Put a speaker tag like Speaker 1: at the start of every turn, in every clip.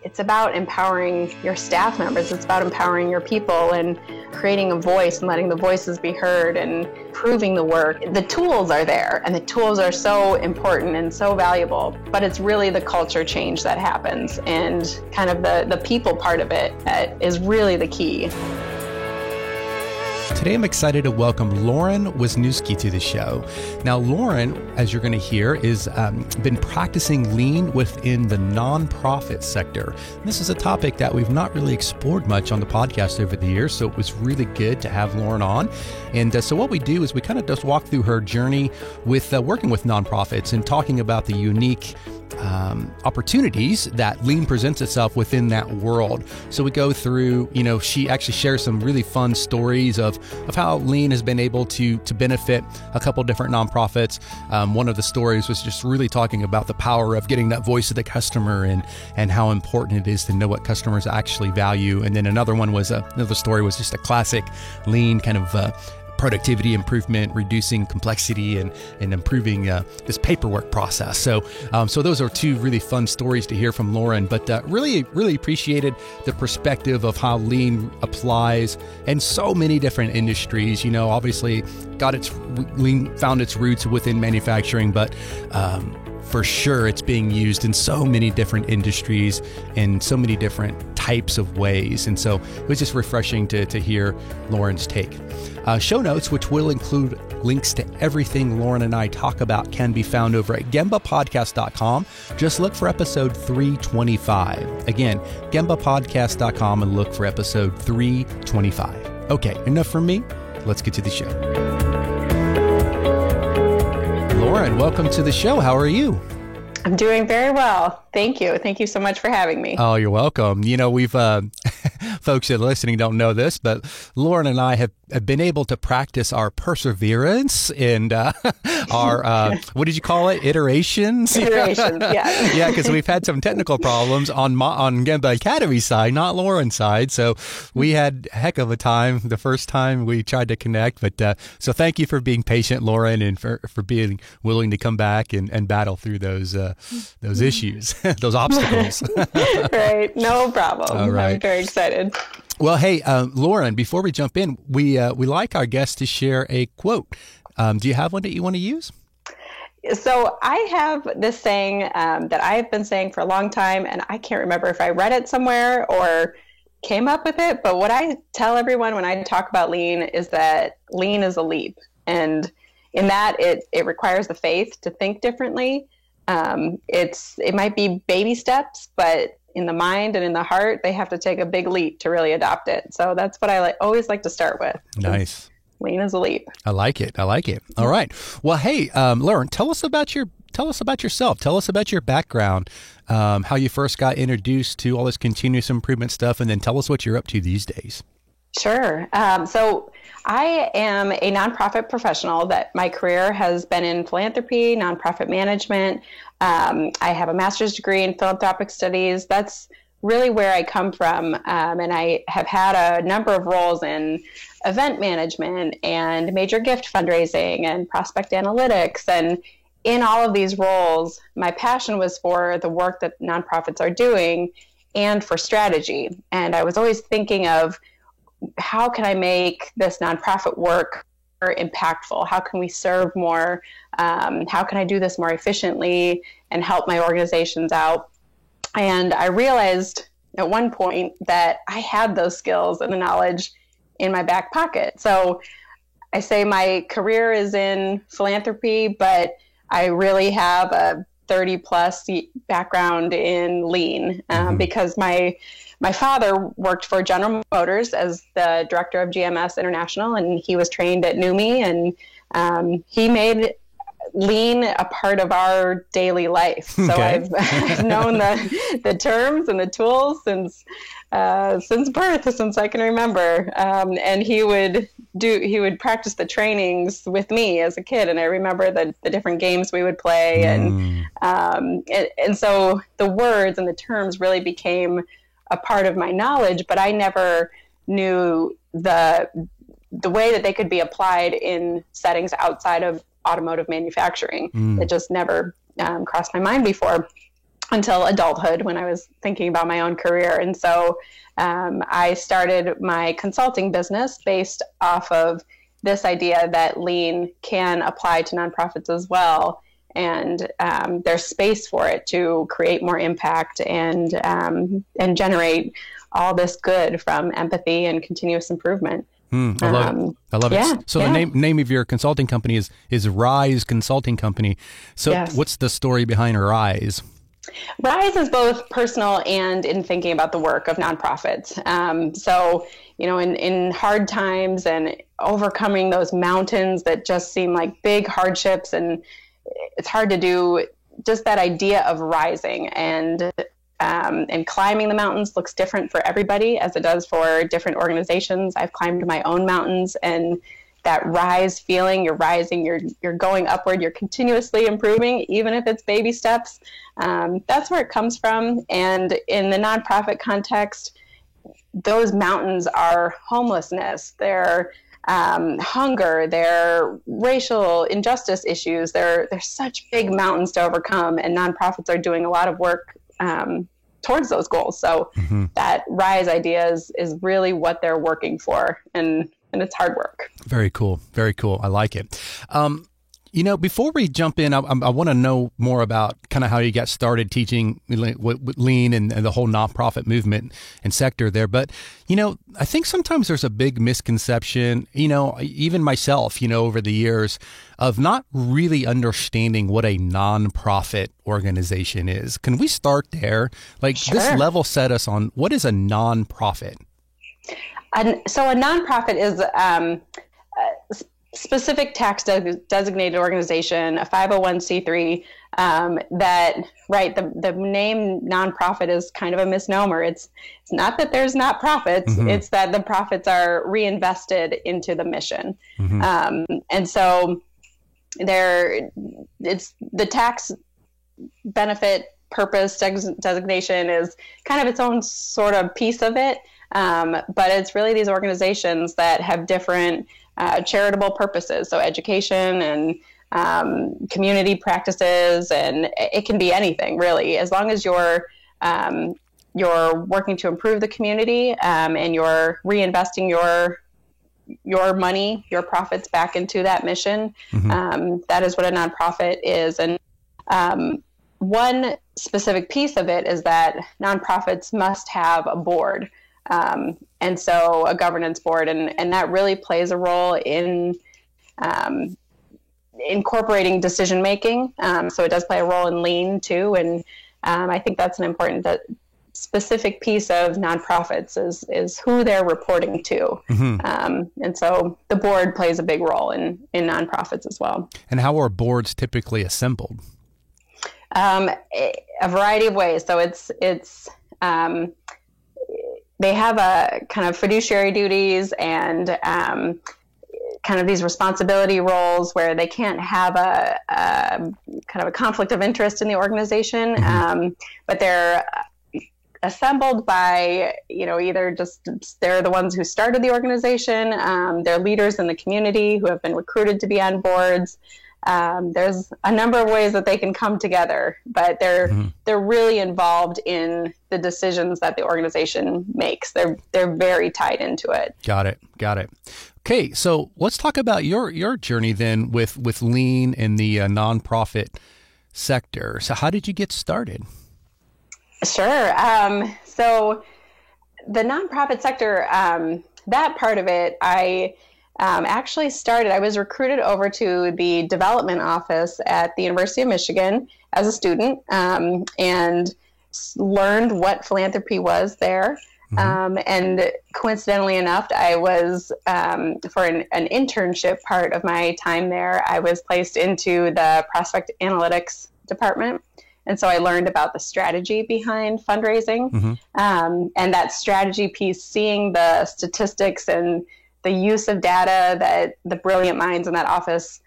Speaker 1: it's about empowering your staff members. It's about empowering your people and creating a voice and letting the voices be heard and proving the work. The tools are there, and the tools are so important and so valuable, but it's really the culture change that happens, and kind of the people part of it that is really the key.
Speaker 2: Today, I'm excited to welcome Lauren Wisniewski to the show. Now, Lauren, as you're going to hear, is been practicing lean within the nonprofit sector. This is a topic that we've not really explored much on the podcast over the years, so it was really good to have Lauren on. And so what we do is we kind of just walk through her journey with working with nonprofits and talking about the unique opportunities that lean presents itself within that world. So we go through, she actually shares some really fun stories of how lean has been able to benefit a couple different nonprofits. One of the stories was just really talking about the power of getting that voice of the customer and how important it is to know what customers actually value. And then another story was just a classic lean kind of productivity improvement, reducing complexity and improving this paperwork process. So those are two really fun stories to hear from Lauren, but really appreciated the perspective of how lean applies in so many different industries. Obviously lean found its roots within manufacturing, but for sure, it's being used in so many different industries in so many different types of ways. And so it was just refreshing to hear Lauren's take. Show notes, which will include links to everything Lauren and I talk about, can be found over at gembapodcast.com. Just look for episode 325. Again, gembapodcast.com and look for episode 325. Okay, enough from me. Let's get to the show. Lauren, welcome to the show. How are you?
Speaker 1: I'm doing very well. Thank you. Thank you so much for having me.
Speaker 2: Oh, you're welcome. We've folks that are listening don't know this, but Lauren and I have been able to practice our perseverance and our, what did you call it? Iterations?
Speaker 1: Iterations, yeah.
Speaker 2: Yeah, because we've had some technical problems on Gemba Academy's side, not Lauren's side. So we had a heck of a time the first time we tried to connect. But so thank you for being patient, Lauren, and for being willing to come back and battle through those issues, those obstacles.
Speaker 1: Right. No problem.
Speaker 2: All right.
Speaker 1: I'm very excited.
Speaker 2: Well, hey, Lauren, before we jump in, we like our guests to share a quote. Do you have one that you want to use?
Speaker 1: So I have this saying that I've been saying for a long time, and I can't remember if I read it somewhere or came up with it. But what I tell everyone when I talk about lean is that lean is a leap. And in that, it requires the faith to think differently. It might be baby steps, but in the mind and in the heart, they have to take a big leap to really adopt it. So that's what I always like to start with.
Speaker 2: Nice.
Speaker 1: Lean is a leap.
Speaker 2: I like it. All right. Well, hey, Lauren, tell us about yourself. Tell us about your background, how you first got introduced to all this continuous improvement stuff, and then tell us what you're up to these days.
Speaker 1: Sure. So I am a nonprofit professional that my career has been in philanthropy, nonprofit management. I have a master's degree in philanthropic studies. That's really where I come from. And I have had a number of roles in event management and major gift fundraising and prospect analytics. And in all of these roles, my passion was for the work that nonprofits are doing and for strategy. And I was always thinking of, how can I make this nonprofit work more impactful? How can we serve more? How can I do this more efficiently and help my organizations out? And I realized at one point that I had those skills and the knowledge in my back pocket. So I say my career is in philanthropy, but I really have a 30 plus background in lean because my father worked for General Motors as the director of GMS International, and he was trained at NUMMI, and he made lean a part of our daily life. So
Speaker 2: Okay.
Speaker 1: I've known the terms and the tools since birth, since I can remember. And he would practice the trainings with me as a kid. And I remember the different games we would play. And so the words and the terms really became a part of my knowledge, but I never knew the way that they could be applied in settings outside of automotive manufacturing. It just never crossed my mind before. until adulthood when I was thinking about my own career. And so I started my consulting business based off of this idea that lean can apply to nonprofits as well. And there's space for it to create more impact and generate all this good from empathy and continuous improvement.
Speaker 2: I love it. I love it. So the name of your consulting company is Rise Consulting Company. So what's the story behind Rise?
Speaker 1: Rise is both personal and in thinking about the work of nonprofits. So, in hard times and overcoming those mountains that just seem like big hardships, and it's hard to do, just that idea of rising and climbing the mountains looks different for everybody as it does for different organizations. I've climbed my own mountains, and that rise feeling, you're rising, you're going upward, you're continuously improving, even if it's baby steps. That's where it comes from. And in the nonprofit context, those mountains are homelessness, they're hunger, they're racial injustice issues. They're such big mountains to overcome, and nonprofits are doing a lot of work towards those goals. So that rise idea is really what they're working for, and it's hard work. Very cool.
Speaker 2: Very cool. I like it. Before we jump in, I want to know more about kind of how you got started teaching lean and the whole nonprofit movement and sector there. But, I think sometimes there's a big misconception, even myself, over the years of not really understanding what a nonprofit organization is. Can we start there?
Speaker 1: Sure.
Speaker 2: This level set us on what is a nonprofit?
Speaker 1: So a nonprofit is a specific tax designated organization, a 501c3, the name nonprofit is kind of a misnomer. It's not that there's not profits, it's that the profits are reinvested into the mission. And so it's the tax benefit purpose designation is kind of its own sort of piece of it. But it's really these organizations that have different charitable purposes. So education and community practices, and it can be anything really, as long as you're working to improve the community and you're reinvesting your money, your profits back into that mission. That is what a nonprofit is. And one specific piece of it is that nonprofits must have a board. And so a governance board, and that really plays a role in incorporating decision making. So it does play a role in lean too. And I think that's an important specific piece of nonprofits is who they're reporting to. And so the board plays a big role in nonprofits as well.
Speaker 2: And how are boards typically assembled?
Speaker 1: A variety of ways. So it's they have a kind of fiduciary duties and kind of these responsibility roles where they can't have a kind of a conflict of interest in the organization, but they're assembled by, either just they're the ones who started the organization, they're leaders in the community who have been recruited to be on boards. There's a number of ways that they can come together, but they're really involved in the decisions that the organization makes. They're very tied into it.
Speaker 2: Got it. Okay, so let's talk about your journey then with lean in the nonprofit sector. So how did you get started?
Speaker 1: Sure. So the nonprofit sector, that part of it, I actually started, I was recruited over to the development office at the University of Michigan as a student, and learned what philanthropy was there. And coincidentally enough, I was, for an internship part of my time there, I was placed into the prospect analytics department. And so I learned about the strategy behind fundraising, and that strategy piece, seeing the statistics and the use of data that the brilliant minds in that office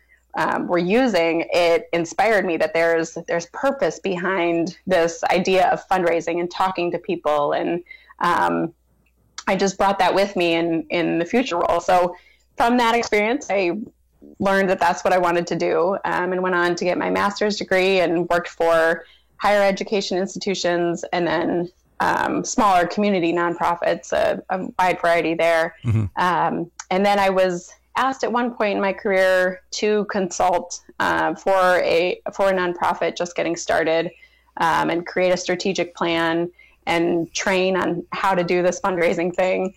Speaker 1: were using, it inspired me that there's purpose behind this idea of fundraising and talking to people. And I just brought that with me in the future role. So from that experience, I learned that that's what I wanted to do, and went on to get my master's degree and worked for higher education institutions, and then smaller community nonprofits, a wide variety there. Mm-hmm. And then I was asked at one point in my career to consult for a nonprofit just getting started, and create a strategic plan and train on how to do this fundraising thing.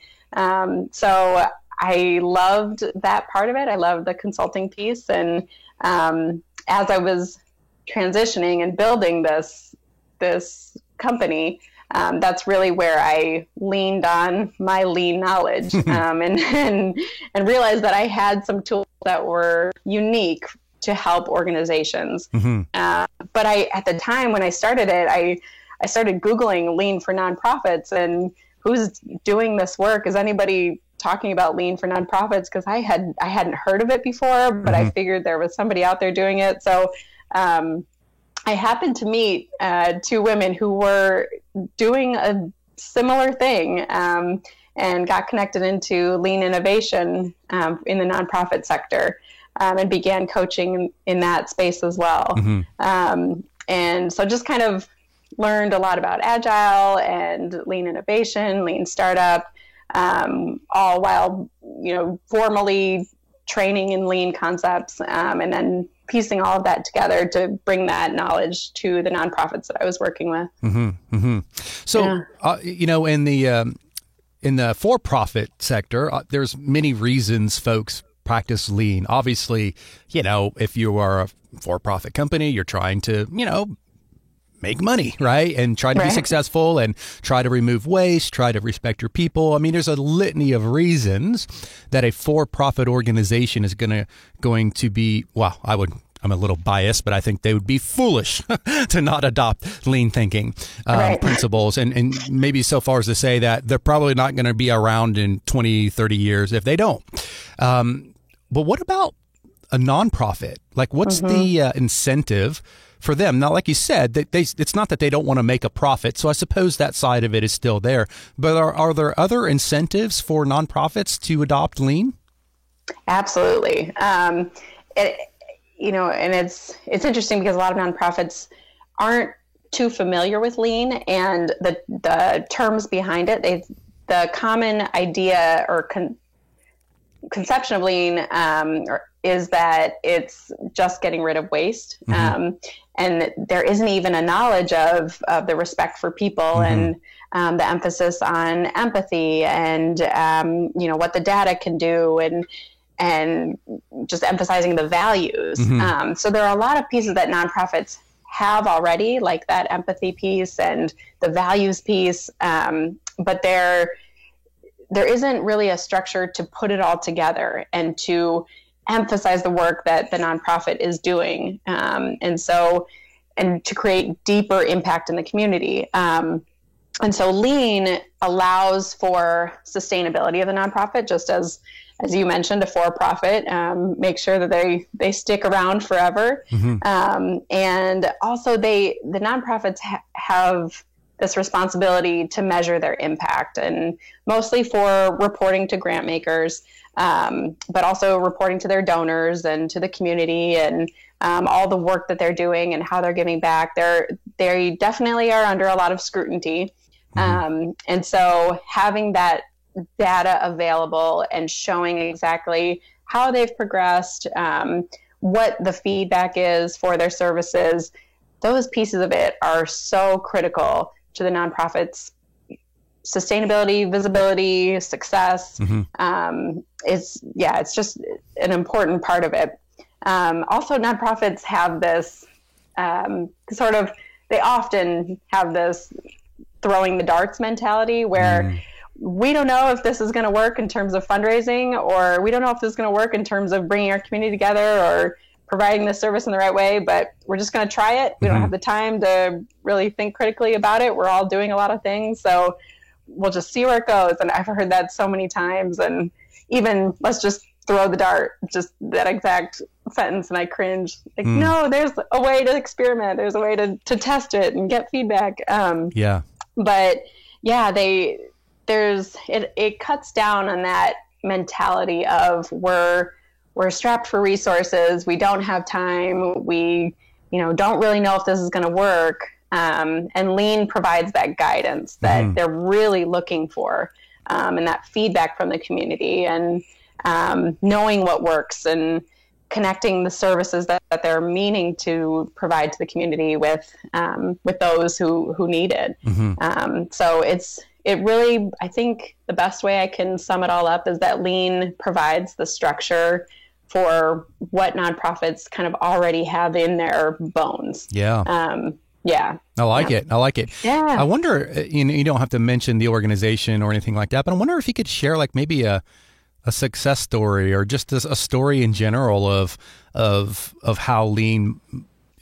Speaker 1: So I loved that part of it. I loved the consulting piece. And as I was transitioning and building this company, that's really where I leaned on my lean knowledge, and realized that I had some tools that were unique to help organizations. Mm-hmm. But at the time when I started it, I started Googling lean for nonprofits and who's doing this work. Is anybody talking about lean for nonprofits? Because I hadn't heard of it before, but I figured there was somebody out there doing it. So I happened to meet two women who were doing a similar thing, and got connected into lean innovation in the nonprofit sector, and began coaching in that space as well. Mm-hmm. And so just kind of learned a lot about agile and lean innovation, lean startup, all while, formally training in lean concepts, and then piecing all of that together to bring that knowledge to the nonprofits that I was working with. Mm-hmm,
Speaker 2: mm-hmm. So, in the for-profit sector, there's many reasons folks practice lean. Obviously, if you are a for-profit company, you're trying to, make money, right? And try to be successful and try to remove waste, try to respect your people. I mean, there's a litany of reasons that a for-profit organization is going to be, I'm a little biased, but I think they would be foolish to not adopt lean thinking principles. And maybe so far as to say that they're probably not going to be around in 20, 30 years if they don't. But what about a nonprofit? Like, what's the incentive for them? Now, like you said, it's not that they don't want to make a profit. So I suppose that side of it is still there. But are there other incentives for nonprofits to adopt lean?
Speaker 1: Absolutely. And it's interesting because a lot of nonprofits aren't too familiar with lean and the terms behind it. The common idea or conception of lean is that it's just getting rid of waste. Mm-hmm. And there isn't even a knowledge of the respect for people and the emphasis on empathy and, what the data can do and just emphasizing the values. Mm-hmm. So there are a lot of pieces that nonprofits have already, like that empathy piece and the values piece. But there isn't really a structure to put it all together and to emphasize the work that the nonprofit is doing. And to create deeper impact in the community. And so lean allows for sustainability of the nonprofit, just as you mentioned, a for-profit, make sure that they stick around forever. Mm-hmm. And also the nonprofits have this responsibility to measure their impact, and mostly for reporting to grant makers, but also reporting to their donors and to the community and all the work that they're doing and how they're giving back. They definitely are under a lot of scrutiny. Mm-hmm. And so having that data available and showing exactly how they've progressed, what the feedback is for their services, those pieces of it are so critical to the nonprofit's sustainability, visibility, success. Mm-hmm. It's just an important part of it. Also, nonprofits have this they often have this throwing the darts mentality where we don't know if this is going to work in terms of fundraising, or we don't know if this is going to work in terms of bringing our community together or providing the service in the right way, but we're just going to try it. We don't have the time to really think critically about it. We're all doing a lot of things, so we'll just see where it goes. And I've heard that so many times, and even let's just throw the dart, just that exact sentence, and I cringe. No, there's a way to experiment. There's a way to test it and get feedback. But it cuts down on that mentality of we're strapped for resources. We don't have time. We, don't really know if this is going to work. And Lean provides that guidance that they're really looking for, and that feedback from the community, and knowing what works, and connecting the services that they're meaning to provide to the community with those who need it. So it really, I think the best way I can sum it all up is that Lean provides the structure for what nonprofits kind of already have in their bones.
Speaker 2: Yeah. I like it.
Speaker 1: Yeah.
Speaker 2: I wonder, you don't have to mention the organization or anything like that, but I wonder if you could share like maybe a success story, or just a story in general of how Lean,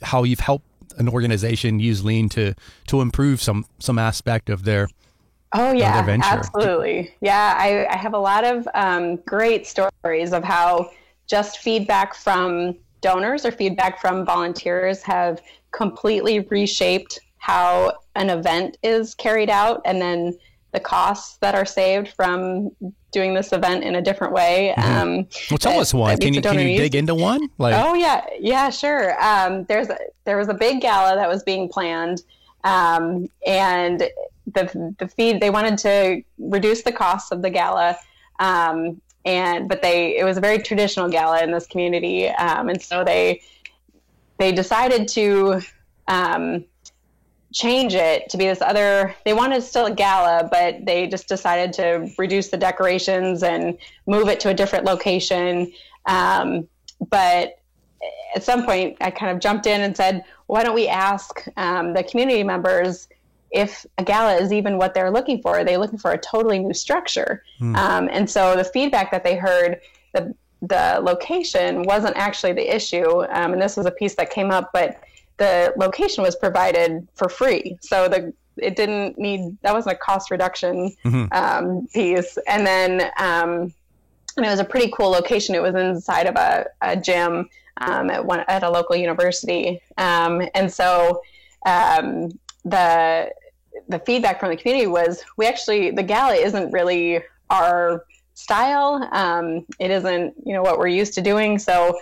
Speaker 2: how you've helped an organization use Lean to improve some aspect of their their venture.
Speaker 1: Absolutely. Yeah, I have a lot of great stories of how just feedback from donors or feedback from volunteers have completely reshaped how an event is carried out, and then the costs that are saved from doing this event in a different way.
Speaker 2: Well, tell us one. Can you dig into one?
Speaker 1: Oh yeah, sure. There was a big gala that was being planned, and the fee, they wanted to reduce the costs of the gala, but it was a very traditional gala in this community, and so they decided to change it to be this other. They wanted still a gala, but they just decided to reduce the decorations and move it to a different location. But at some point, I kind of jumped in and said, "Why don't we ask the community members if a gala is even what they're looking for? Are they looking for a totally new structure?" And so the feedback that they heard, the location wasn't actually the issue, and this was a piece that came up, but the location was provided for free. So it didn't need, that wasn't a cost reduction piece. And then and it was a pretty cool location. It was inside of a gym at a local university. And so the feedback from the community was, the gala isn't really our style. It isn't, what we're used to doing. So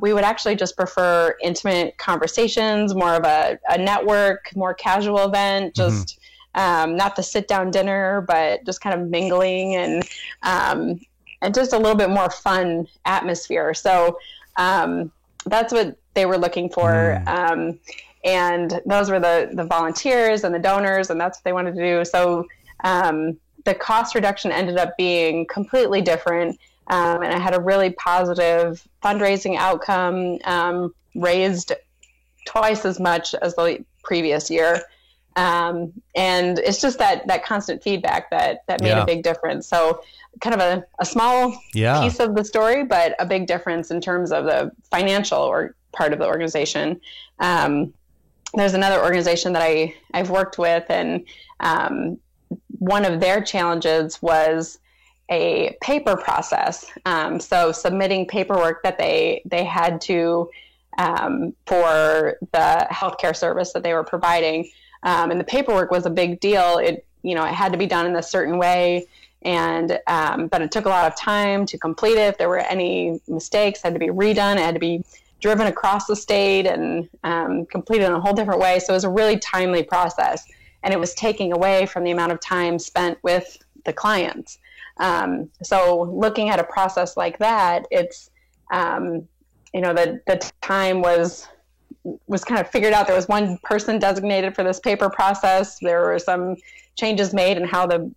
Speaker 1: we would actually just prefer intimate conversations, more of a network, more casual event, just not the sit down dinner, but just kind of mingling and just a little bit more fun atmosphere. So that's what they were looking for. And those were the volunteers and the donors, and that's what they wanted to do. So the cost reduction ended up being completely different. And I had a really positive fundraising outcome, raised twice as much as the previous year. And it's just that constant feedback that made a big difference. So kind of a small piece of the story, but a big difference in terms of the financial or part of the organization. There's another organization that I've worked with, and one of their challenges was a paper process. So submitting paperwork that they had to for the healthcare service that they were providing. And the paperwork was a big deal. It had to be done in a certain way. And, but it took a lot of time to complete it. If there were any mistakes, it had to be redone. It had to be driven across the state and completed in a whole different way. So it was a really timely process, and it was taking away from the amount of time spent with the clients. So looking at a process like that, it's, the time was kind of figured out. There was one person designated for this paper process. There were some changes made in how the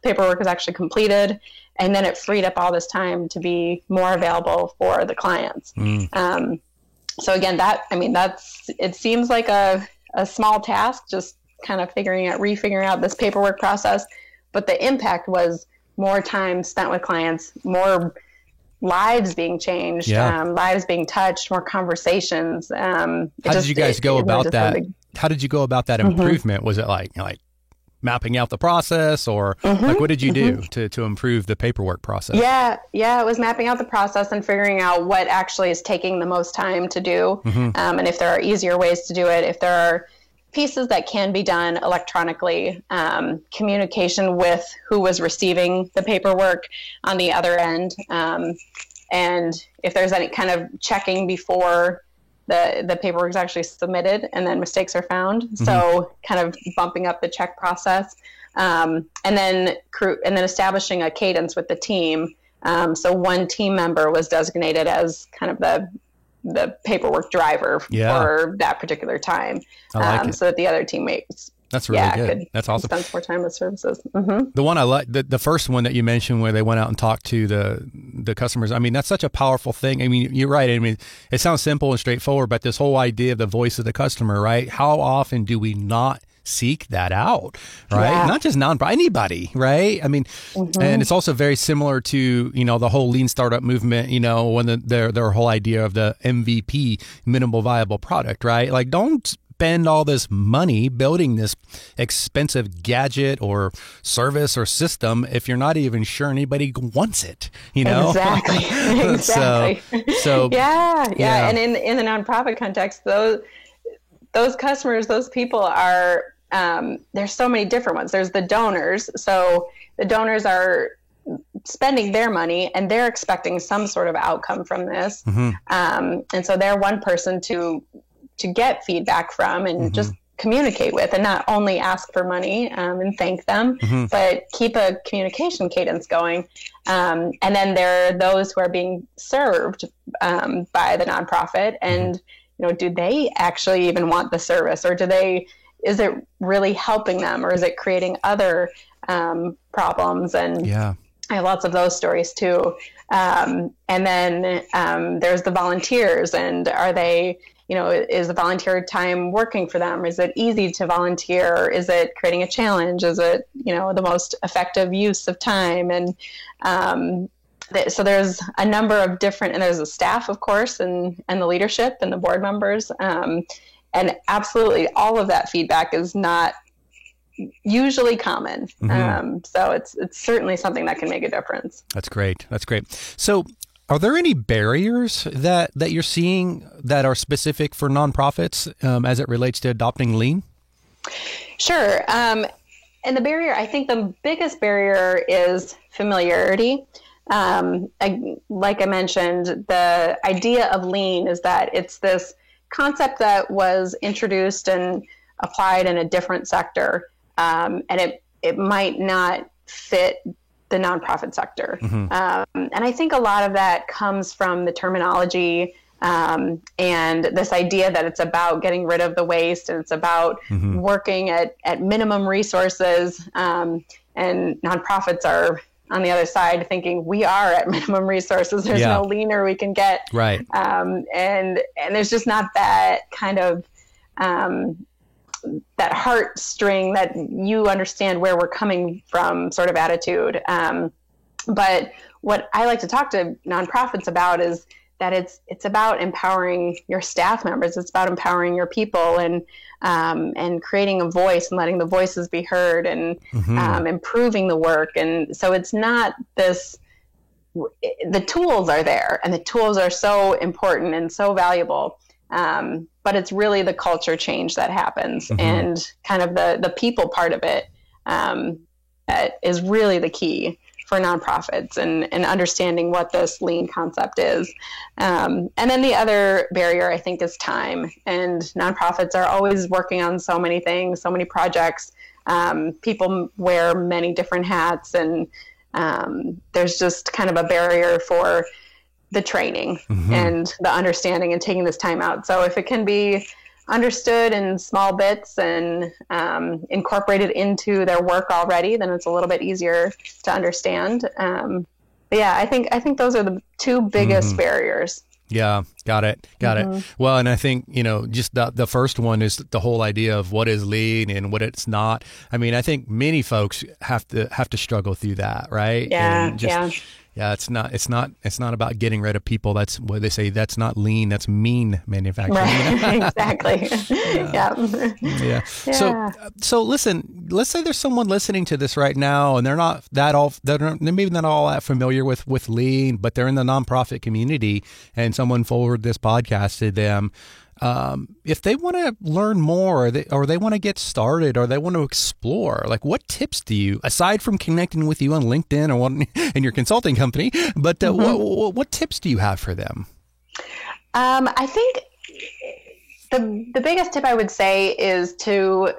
Speaker 1: paperwork was actually completed. And then it freed up all this time to be more available for the clients. So again, it seems like a small task, just kind of refiguring out this paperwork process. But the impact was more time spent with clients, more lives being changed, lives being touched, more conversations. How
Speaker 2: did you guys go about that? How did you go about that improvement? Was it like mapping out the process, or what did you do to improve the paperwork process? Yeah,
Speaker 1: it was mapping out the process and figuring out what actually is taking the most time to do, and if there are easier ways to do it, if there are pieces that can be done electronically, communication with who was receiving the paperwork on the other end, and if there's any kind of checking before the paperwork is actually submitted and then mistakes are found. Mm-hmm. So kind of bumping up the check process, and then establishing a cadence with the team. So one team member was designated as kind of the paperwork driver for that particular time, so that the other teammates.
Speaker 2: That's really good. That's awesome.
Speaker 1: Spend more time with services. Mm-hmm.
Speaker 2: The one I like, the first one that you mentioned where they went out and talked to the customers. I mean, that's such a powerful thing. I mean, you're right. I mean, it sounds simple and straightforward, but this whole idea of the voice of the customer, right? How often do we not seek that out, right? Yeah. Not just nonprofit, anybody, right? I mean, and it's also very similar to, the whole lean startup movement, when their whole idea of the MVP, minimal viable product, right? Like, don't spend all this money building this expensive gadget or service or system if you're not even sure anybody wants it,
Speaker 1: Exactly.
Speaker 2: So
Speaker 1: yeah. And in the nonprofit context, those customers, those people are, there's so many different ones. There's the donors. So the donors are spending their money and they're expecting some sort of outcome from this. And so they're one person to get feedback from and just communicate with, and not only ask for money and thank them, but keep a communication cadence going. And then there are those who are being served by the nonprofit, and do they actually even want the service, or is it really helping them, or is it creating other problems? And I have lots of those stories too. And then there's the volunteers, and are they, is the volunteer time working for them? Is it easy to volunteer? Is it creating a challenge? Is it, the most effective use of time? And so there's a number of different, and there's a staff, of course, and the leadership and the board members. And absolutely all of that feedback is not usually common. So it's certainly something that can make a difference.
Speaker 2: That's great. So are there any barriers that you're seeing that are specific for nonprofits as it relates to adopting lean?
Speaker 1: Sure. And the barrier, I think the biggest barrier is familiarity. Like I mentioned, the idea of lean is that it's this concept that was introduced and applied in a different sector, and it might not fit the nonprofit sector. And I think a lot of that comes from the terminology and this idea that it's about getting rid of the waste, and it's about working at minimum resources. And nonprofits are on the other side thinking we are at minimum resources. There's no leaner we can get.
Speaker 2: Right.
Speaker 1: And there's just not that kind of that heartstring that you understand where we're coming from sort of attitude. But what I like to talk to nonprofits about is that it's about empowering your staff members. It's about empowering your people and creating a voice and letting the voices be heard and improving the work. And so it's not this, the tools are there, and the tools are so important and so valuable. But it's really the culture change that happens and kind of the people part of it that is really the key for nonprofits and understanding what this lean concept is. And then the other barrier, I think, is time. And nonprofits are always working on so many things, so many projects. People wear many different hats, and there's just kind of a barrier for the training and the understanding and taking this time out. So if it can be understood in small bits and incorporated into their work already, then it's a little bit easier to understand. But yeah, I think those are the two biggest barriers.
Speaker 2: Yeah, got it. Well, and I think, just the first one is the whole idea of what is lean and what it's not. I mean, I think many folks have to struggle through that, right? Yeah, it's not about getting rid of people. That's what they say. That's not lean. That's mean manufacturing.
Speaker 1: Right. Exactly.
Speaker 2: Yeah. So listen. Let's say there's someone listening to this right now, and they're maybe not all that familiar with lean, but they're in the nonprofit community, and someone forwarded this podcast to them. If they want to learn more, or they want to get started, or they want to explore, like, what tips do you, aside from connecting with you on LinkedIn or in your consulting company, but what tips do you have for them?
Speaker 1: I think the biggest tip I would say is to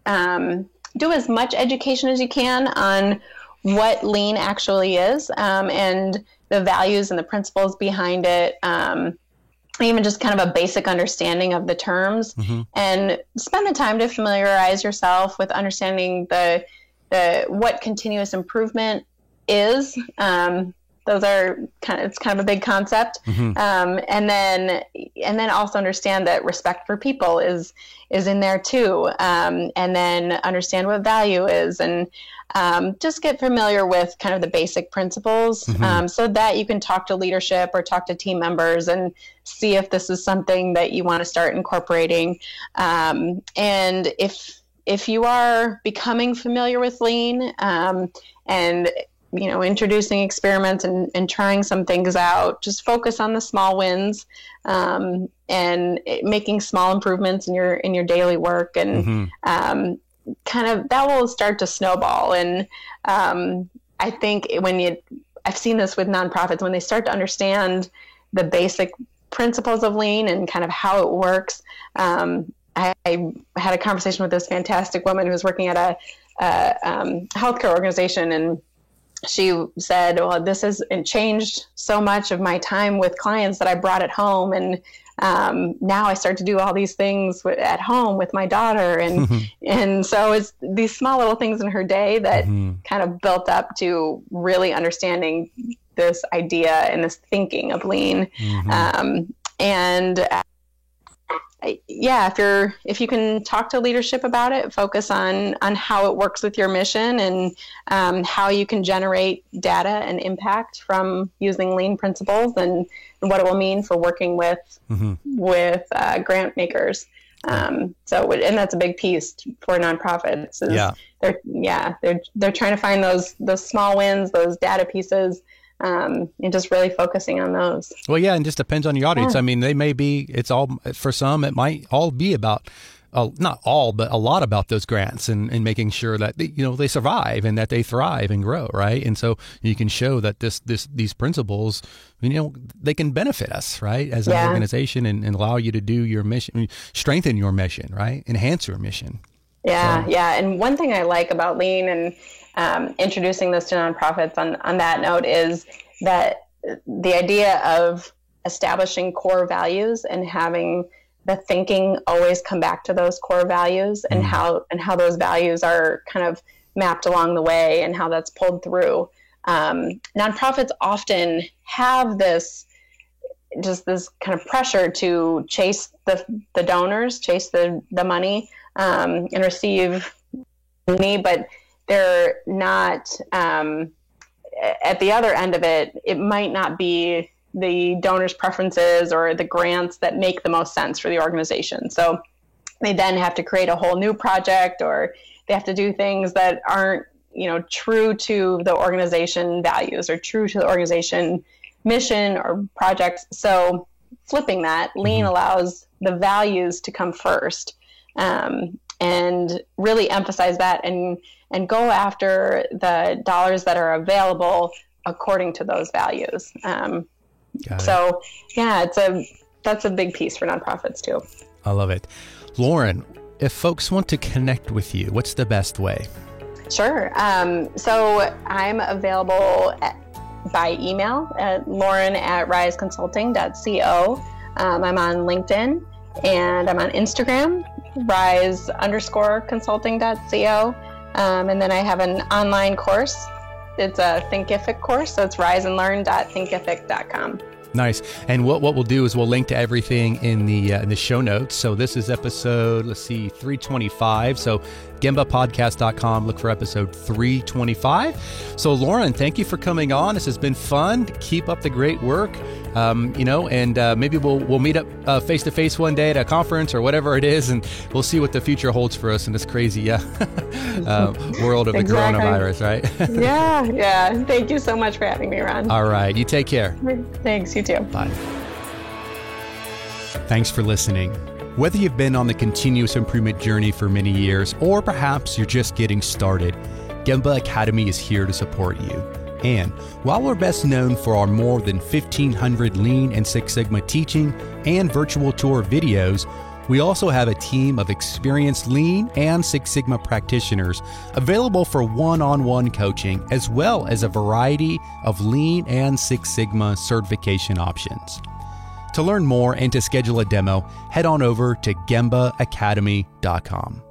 Speaker 1: do as much education as you can on what lean actually is, and the values and the principles behind it. Even just kind of a basic understanding of the terms, and spend the time to familiarize yourself with understanding the what continuous improvement is. It's kind of a big concept. And then also understand that respect for people is in there too. And then understand what value is, and just get familiar with kind of the basic principles, so that you can talk to leadership or talk to team members and see if this is something that you want to start incorporating. And if you are becoming familiar with lean, and introducing experiments and trying some things out, just focus on the small wins, and making small improvements in your daily work, and kind of that will start to snowball. And I think I've seen this with nonprofits, when they start to understand the basic principles of lean and kind of how it works. I had a conversation with this fantastic woman who was working at a healthcare organization, and she said, well, this has changed so much of my time with clients that I brought it home. And now I start to do all these things at home with my daughter. And so it's these small little things in her day that kind of built up to really understanding this idea and this thinking of lean. If you can talk to leadership about it, focus on how it works with your mission, and how you can generate data and impact from using lean principles, and what it will mean for working with grant makers. And that's a big piece for nonprofits. They're trying to find those small wins, those data pieces. And just really focusing on those. Well,
Speaker 2: yeah, and just depends on your audience. I mean, for some, it might all be about, not all, but a lot about those grants and making sure that they survive and that they thrive and grow, right? And so you can show that these principles, they can benefit us, right, as an organization, and allow you to do your mission, strengthen your mission, right, enhance your mission.
Speaker 1: Yeah. And one thing I like about lean and introducing this to nonprofits on that note is that the idea of establishing core values and having the thinking always come back to those core values, and how those values are kind of mapped along the way, and how that's pulled through. Nonprofits often have this kind of pressure to chase the donors, chase the money, and receive money, but they're not, at the other end of it, it might not be the donors' preferences or the grants that make the most sense for the organization. So they then have to create a whole new project, or they have to do things that aren't, true to the organization values or true to the organization mission or projects. So flipping that, lean allows the values to come first, and really emphasize that, and go after the dollars that are available according to those values. That's a big piece for nonprofits too.
Speaker 2: I love it. Lauren, if folks want to connect with you, what's the best way?
Speaker 1: Sure. So I'm available by email at lauren@riseconsulting.co. I'm on LinkedIn, and I'm on Instagram, rise_consulting.co. And then I have an online course. It's a Thinkific course, so it's riseandlearn.thinkific.com.
Speaker 2: Nice. And what we'll do is we'll link to everything in the show notes. So this is episode, 325. So gembapodcast.com, look for episode 325. So Lauren, thank you for coming on. This has been fun. Keep up the great work. And maybe we'll meet up face-to-face one day at a conference or whatever it is, and we'll see what the future holds for us in this crazy world of the coronavirus, right?
Speaker 1: Yeah. Thank you so much for having me, Ron.
Speaker 2: All right. You take care.
Speaker 1: Thanks. You too.
Speaker 2: Bye. Thanks for listening. Whether you've been on the continuous improvement journey for many years, or perhaps you're just getting started, Gemba Academy is here to support you. And while we're best known for our more than 1,500 Lean and Six Sigma teaching and virtual tour videos, we also have a team of experienced Lean and Six Sigma practitioners available for one-on-one coaching, as well as a variety of Lean and Six Sigma certification options. To learn more and to schedule a demo, head on over to GembaAcademy.com.